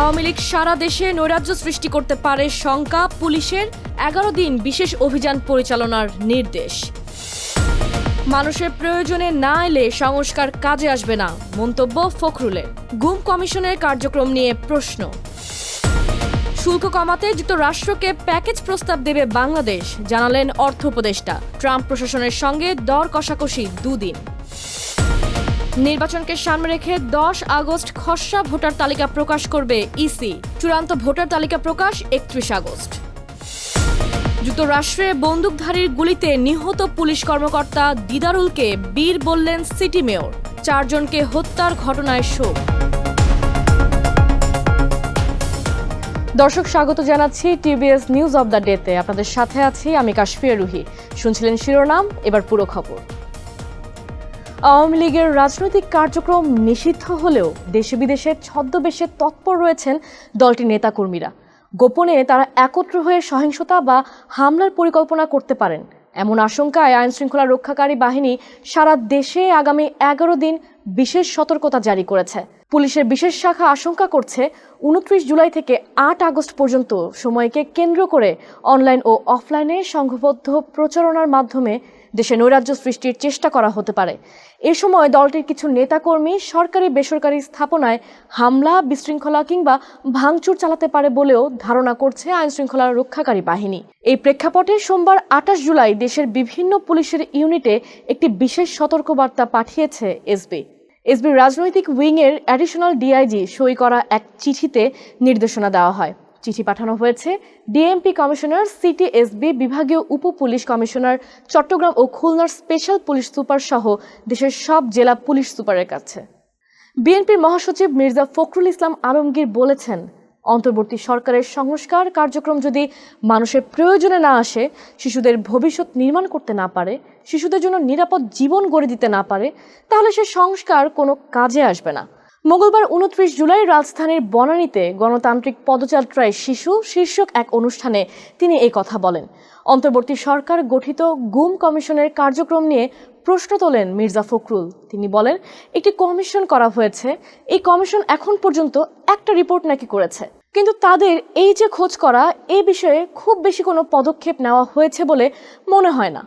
আওয়ামী লীগ সারা দেশে নৈরাজ্য সৃষ্টি করতে পারে শঙ্কা, পুলিশের 11 দিন বিশেষ অভিযান পরিচালনার নির্দেশ। মানুষের প্রয়োজনে না এলে সংস্কার কাজে আসবে না, মন্তব্য ফখরুলের। গুম কমিশনের কার্যক্রম নিয়ে প্রশ্ন। শুল্ক কমাতে যুক্তরাষ্ট্রকে প্যাকেজ প্রস্তাব দেবে বাংলাদেশ, জানালেন অর্থ উপদেষ্টা। ট্রাম্প প্রশাসনের সঙ্গে দর কষাকষি দুদিন। নির্বাচনকে সামনে রেখে 10 আগস্ট খসড়া ভোটার তালিকা প্রকাশ করবে ইসি। চূড়ান্ত ভোটার তালিকা প্রকাশ 31 আগস্ট। যুক্তরাষ্ট্রে বন্দুকধারীর গুলিতে নিহত পুলিশ কর্মকর্তা দিদারুলকে বীর বললেন সিটি মেয়র। 4 জনকে হত্যার ঘটনায় শোক। দর্শক, স্বাগত জানাচ্ছি টিবিএস নিউজ অব দ্য ডেতে। আপনাদের সাথে আছি আমি কাশফিয়া রুহি। শুনছিলেন শিরোনাম, এবার পুরো খবর। আওয়ামী লীগের রাজনৈতিক কার্যক্রম নিষিদ্ধ হলেও দেশে বিদেশে ছদ্মবেশে তৎপর রয়েছেন দলটির নেতাকর্মীরা। গোপনে তারা একত্র হয়ে সহিংসতা বা হামলার পরিকল্পনা করতে পারেন, এমন আশঙ্কায় আইনশৃঙ্খলা রক্ষাকারী বাহিনী সারা দেশে আগামী 11 দিন বিশেষ সতর্কতা জারি করেছে। পুলিশের বিশেষ শাখা আশঙ্কা করছে 29 জুলাই থেকে 8 আগস্ট পর্যন্ত সময়কে কেন্দ্র করে অনলাইন ও অফলাইনে সংঘবদ্ধ প্রচারণার মাধ্যমে দেশে নৈরাজ্য সৃষ্টির চেষ্টা করা হতে পারে। এ সময় দলটির কিছু নেতাকর্মী সরকারি বেসরকারি স্থাপনায় হামলা, বিশৃঙ্খলা কিংবা ভাঙচুর চালাতে পারে বলেও ধারণা করছে আইনশৃঙ্খলা রক্ষাকারী বাহিনী। এই প্রেক্ষাপটে সোমবার 28 জুলাই দেশের বিভিন্ন পুলিশের ইউনিটে একটি বিশেষ সতর্কবার্তা পাঠিয়েছে এসবির রাজনৈতিক উইংয়ের অ্যাডিশনাল ডিআইজি সই করা এক চিঠিতে নির্দেশনা দেওয়া হয়। চিঠি পাঠানো হয়েছে ডিএমপি কমিশনার, সিটি এসবি বিভাগীয় উপ পুলিশ কমিশনার, চট্টগ্রাম ও খুলনার স্পেশাল পুলিশ সুপার সহ দেশের সব জেলা পুলিশ সুপারের কাছে। বিএনপির মহাসচিব মির্জা ফখরুল ইসলাম আলমগীর বলেছেন, অন্তর্বর্তী সরকারের সংস্কার কার্যক্রম যদি মানুষের প্রয়োজনে না আসে, শিশুদের ভবিষ্যৎ নির্মাণ করতে না পারে, শিশুদের জন্য নিরাপদ জীবন গড়ে দিতে না পারে, তাহলে সে সংস্কার কোনো কাজে আসবে না। মঙ্গলবার 29 জুলাই রাজধানীর বনানীতে গণতান্ত্রিক পদযাত্রায় শিশু শীর্ষক এক অনুষ্ঠানে তিনি এই কথা বলেন। অন্তর্বর্তী সরকার গঠিত গুম কমিশনের কার্যক্রম নিয়ে প্রশ্ন তোলেন মির্জা ফখরুল। তিনি বলেন, একটি কমিশন করা হয়েছে, এই কমিশন এখন পর্যন্ত একটা রিপোর্ট নাকি করেছে, কিন্তু তাদের এই যে খোঁজ করা, এই বিষয়ে খুব বেশি কোনো পদক্ষেপ নেওয়া হয়েছে বলে মনে হয় না।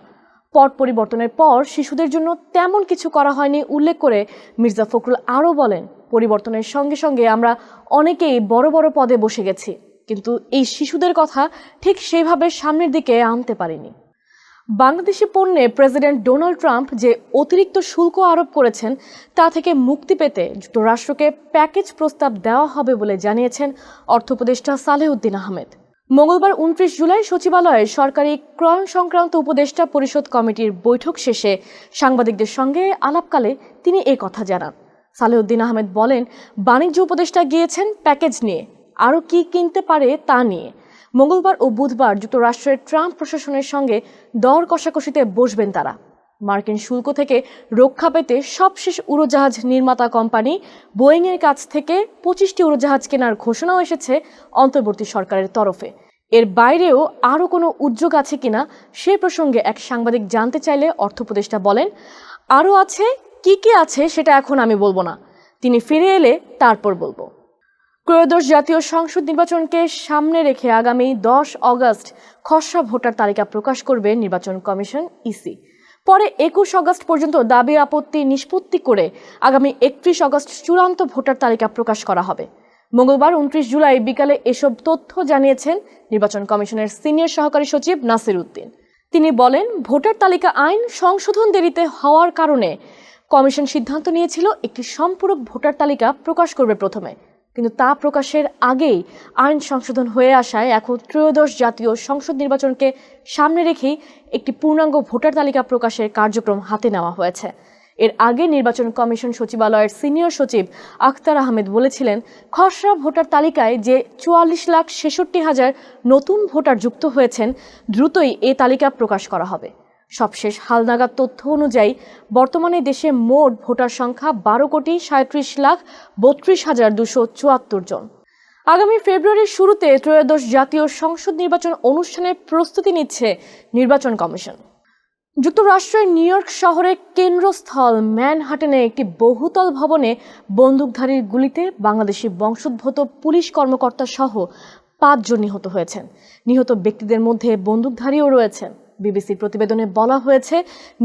পট পরিবর্তনের পর শিশুদের জন্য তেমন কিছু করা হয়নি উল্লেখ করে মির্জা ফখরুল আরও বলেন, পরিবর্তনের সঙ্গে সঙ্গে আমরা অনেকেই বড় বড় পদে বসে গেছি, কিন্তু এই শিশুদের কথা ঠিক সেইভাবে সামনের দিকে আনতে পারিনি। বাংলাদেশি পণ্যে প্রেসিডেন্ট ডোনাল্ড ট্রাম্প যে অতিরিক্ত শুল্ক আরোপ করেছেন, তা থেকে মুক্তি পেতে যুক্তরাষ্ট্রকে প্যাকেজ প্রস্তাব দেওয়া হবে বলে জানিয়েছেন অর্থ উপদেষ্টা সালেহউদ্দিন আহমেদ। মঙ্গলবার 29 জুলাই সচিবালয়ে সরকারি ক্রয় সংক্রান্ত উপদেষ্টা পরিষদ কমিটির বৈঠক শেষে সাংবাদিকদের সঙ্গে আলাপকালে তিনি এই কথা জানান। সালেহউদ্দিন আহমেদ বলেন, বাণিজ্য উপদেষ্টা গিয়েছেন প্যাকেজ নিয়ে, আরও কি কিনতে পারে তা নিয়ে। মঙ্গলবার ও বুধবার যুক্তরাষ্ট্রের ট্রাম্প প্রশাসনের সঙ্গে দর কষাকষিতে বসবেন তারা। মার্কিন শুল্ক থেকে রক্ষা পেতে সবশেষ উড়োজাহাজ নির্মাতা কোম্পানি বোয়িংয়ের কাছ থেকে 25টি উড়োজাহাজ কেনার ঘোষণাও এসেছে অন্তর্বর্তী সরকারের তরফে। এর বাইরেও আরও কোনো উদ্যোগ আছে কিনা সে প্রসঙ্গে এক সাংবাদিক জানতে চাইলে অর্থ উপদেষ্টা বলেন, আরও আছে, কি আছে সেটা এখন আমি বলবো না, তিনি ফিরে এলে তারপর বলবো। ত্রয়োদশ জাতীয় সংসদ নির্বাচনকে সামনে রেখে আগামী 10 আগস্ট খসড়া ভোটার তালিকা প্রকাশ করবে নির্বাচন কমিশন ইসি। পরে 21 আগস্ট পর্যন্ত দাবি আপত্তি নিষ্পত্তি করে আগামী 31 আগস্ট চূড়ান্ত ভোটার তালিকা প্রকাশ করা হবে। মঙ্গলবার 29 জুলাই বিকালে এসব তথ্য জানিয়েছেন নির্বাচন কমিশনের সিনিয়র সহকারী সচিব নাসির উদ্দিন। তিনি বলেন, ভোটার তালিকা আইন সংশোধন দেরিতে হওয়ার কারণে কমিশন সিদ্ধান্ত নিয়েছিল একটি সম্পূরক ভোটার তালিকা প্রকাশ করবে প্রথমে, কিন্তু তা প্রকাশের আগেই আইন সংশোধন হয়ে আসায় এখন ত্রয়োদশ জাতীয় সংসদ নির্বাচনকে সামনে রেখেই একটি পূর্ণাঙ্গ ভোটার তালিকা প্রকাশের কার্যক্রম হাতে নেওয়া হয়েছে। এর আগে নির্বাচন কমিশন সচিবালয়ের সিনিয়র সচিব আখতার আহমেদ বলেছিলেন, খসড়া ভোটার তালিকায় যে 44,66,000 নতুন ভোটার যুক্ত হয়েছেন, দ্রুতই এ তালিকা প্রকাশ করা হবে। সবশেষ হালনাগাদ তথ্য অনুযায়ী বর্তমানে দেশে মোট ভোটার সংখ্যা 12,37,32,74 জন। আগামী ফেব্রুয়ারির শুরুতে ত্রয়োদশ জাতীয় সংসদ নির্বাচন অনুষ্ঠানের প্রস্তুতি নিচ্ছে নির্বাচন কমিশন। যুক্তরাষ্ট্রের নিউ ইয়র্ক শহরের কেন্দ্রস্থল ম্যানহাটনে একটি বহুতল ভবনে বন্দুকধারীর গুলিতে বাংলাদেশি বংশোদ্ভূত পুলিশ কর্মকর্তা সহ 5 জন নিহত হয়েছেন। নিহত ব্যক্তিদের মধ্যে বন্দুকধারীও রয়েছেন। বিবিসির প্রতিবেদনে বলা হয়েছে,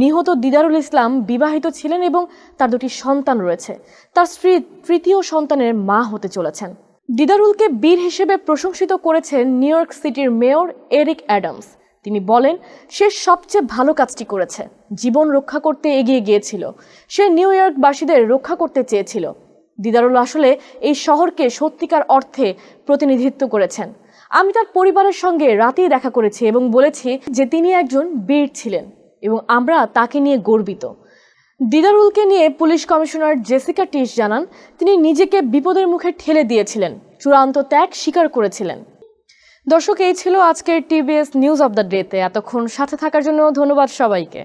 নিহত দিদারুল ইসলাম বিবাহিত ছিলেন এবং তার 2টি সন্তান রয়েছে। তার স্ত্রী তৃতীয় সন্তানের মা হতে চলেছেন। দিদারুলকে বীর হিসেবে প্রশংসিত করেছেন নিউ ইয়র্ক সিটির মেয়র এরিক অ্যাডামস। তিনি বলেন, সে সবচেয়ে ভালো কাজটি করেছে, জীবন রক্ষা করতে এগিয়ে গিয়েছিল। সে নিউ ইয়র্কবাসীদের রক্ষা করতে চেয়েছিল। দিদারুল আসলে এই শহরকে সত্যিকার অর্থে প্রতিনিধিত্ব করেছেন। আমি তার পরিবারের সঙ্গে রাতেই দেখা করেছি এবং বলেছি যে তিনি একজন বীর ছিলেন এবং আমরা তাকে নিয়ে গর্বিত। দিদারুলকে নিয়ে পুলিশ কমিশনার জেসিকা টিস জানান, তিনি নিজেকে বিপদের মুখে ঠেলে দিয়েছিলেন, চূড়ান্ত ত্যাগ স্বীকার করেছিলেন। দর্শক, এই ছিল আজকের টিবিএস নিউজ অব দ্য ডেতে। এতক্ষণ সাথে থাকার জন্য ধন্যবাদ সবাইকে।